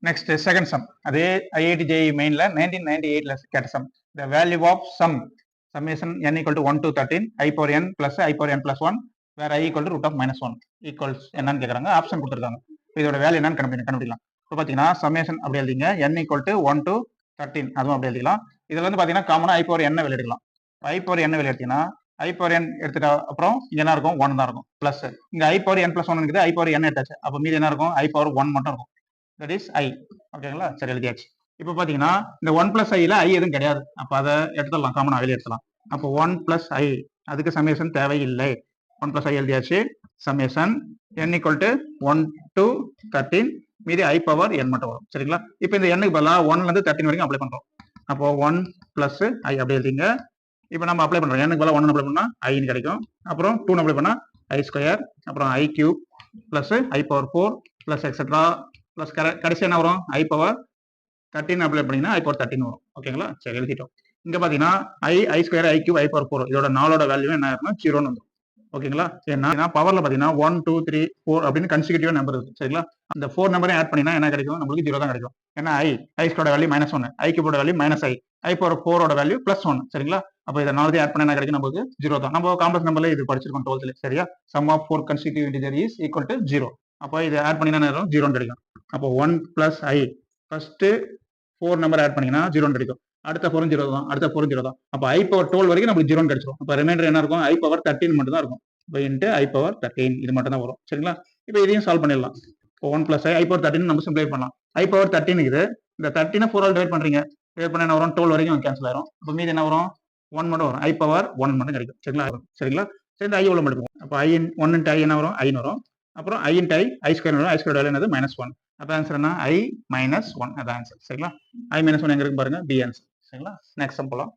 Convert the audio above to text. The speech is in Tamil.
நெக்ஸ்ட் செகண்ட் சம், அதே ஐஐடி ஜேஇ மெயின்ல 1998ல கேட்ட sum. The value of sum summation n equal to 1 to 13 i power n plus i power n plus 1 where i equal to root of minus 1 equals என்னன்னு கேக்குறாங்க. ஆப்ஷன் கொடுத்துருக்காங்க. இதோட வேல்யூ என்னன்னு கண்டுபிடிக்கலாம். இப்போ பாத்தீங்கன்னா சம்மேஷன் அப்படி எழுதிங்க, n equal to 1 to 13 அதுவும் அப்படி எழுதிக்கலாம். இதுல வந்து பாத்தீங்கன்னா காமனா i power n வெளிய எடுக்கலாம். i power n வெளிய எடுத்தீங்கன்னா i power n எடுத்துட்டா அப்புறம் இங்க என்ன இருக்கும், 1 தான் இருக்கும். பிளஸ் இங்க i power n plus 1 இருக்குது, i power n எடுத்தாச்சு. அப்போ மீதி என்ன இருக்கும், i power 1 மட்டும் இருக்கும். That is i. ஓகேங்களா, சரி எழுதியாச்சு. இப்போ பாத்தீங்கன்னா இந்த 1 பிளஸ் ஐல ஐ எதுவும் கிடையாது. அப்போ அதை எடுத்துடலாம், காமனா வெளியே எடுத்துலாம். அப்போ 1 பிளஸ் ஐ, அதுக்கு சமேஷன் தேவையில்லை. 1 பிளஸ் ஐ எழுதியாச்சு. Summation n equal to 1 to 13 மீதி i பவர் n மட்டும் வரும். சரிங்களா, இப்போ இந்த n க்கு பதிலா 1ல இருந்து 13 வரைக்கும் அப்ளை பண்றோம். அப்போ 1 பிளஸ் ஐ அப்படி எழுதிங்க. இப்போ நம்ம அப்ளை பண்றோம், n க்கு பதிலா 1 அப்ளை பண்ணா i கிடைக்கும். அப்புறம் 2 அப்ளை பண்ணா i ஸ்கொயர், அப்புறம் i cube plus i power 4 plus etcetera plus கடைசி என்ன வரும், i பவர் 13 அப்ளை பண்ணீங்கன்னா i பவர் 13 வரும். ஓகேங்களா, சரி எழுதிட்டோம். இங்க பாத்தீங்கன்னா i square i cube i power 4 இதோட 4ஓட வேல்யூ என்ன ஆயிருக்குன்னா 0ன்னு வந்துடும். ஓகேங்களா, ஏன்னா பவர்ல பாத்தீங்கன்னா 1 2 3 4 அப்படின்னு கன்சிக்யூட்டிவ் நம்பர் இருக்கு. சரிங்களா, அந்த 4 நம்பரையும் ஆட் பண்ணினா என்ன கிடைக்கும், நம்மளுக்கு 0 தான் கிடைக்கும். ஏன்னா i ஸ்கொயர் வேல்யூ -1, i கியூபோட வேல்யூ -i பவர் 4ஓட வேல்யூ +1. சரிங்களா, அப்போ இதை 4 ஆட் பண்ணா என்ன கிடைக்கும், நமக்கு 0 தான். நம்ம காம்ப்ளெக்ஸ் நம்பர்ல இது படிச்சிருக்கோம் 12th. சரியா, sum of 4 consecutive integer is equal to 0. அப்போ இதை ஆட் பண்ணினா என்ன வரும், 0 கிடைக்கும். அப்போ 1 பிளஸ் ஐ, ஃபர்ஸ்ட் 4 நம்பர் ஆட் பண்ணீங்கன்னா 0 கிடைக்கும். அடுத்த 4 0 தான், அடுத்த 4 0 தான். அப்போ i பவர் 12 வரைக்கும் நமக்கு 0 கிடைச்சிரும். அப்போ ரிமைண்டர் என்ன இருக்கும், i பவர் 13 மட்டும் தான் இருக்கும். இப்போ இன்ட்டு i பவர் 13 இது மட்டும் தான் வரும். சரிங்களா, இப்போ இதையும் சால்வ் பண்ணிடலாம். இப்போ 1 பிளஸ் i பவர் 13 நம்ம சிம்பிளை பண்ணலாம். i பவர் 13 இது, இந்த 13 4 ஆல் டிவைட் பண்றீங்க, டிவைட் பண்ண என்ன வரும், 12 வரைக்கும் கேன்சல் ஆயிரும். இப்போ மீதி என்ன வரும், 1 மட்டும் வரும். i பவர் 1 மட்டும் கிடைக்கும். சரிங்களா, சரி இந்த i எவ்வளவு மட்டும். அப்போ i 1 இன்ட்டு i என்ன வரும், i வரும். அப்புறம் i இன்ட்டு i ஸ்கொயர் வரும். i ஸ்கொயர் வேல்யூ என்னது, -1. அப்போ ஆன்சர் என்ன, i -1 அதான் ஆன்சர். சரிங்களா, i -1 எங்க இருக்கு பாருங்க, பி ஆன்சர். சரிங்களா, நெக்ஸ்ட் சம் போலாம்.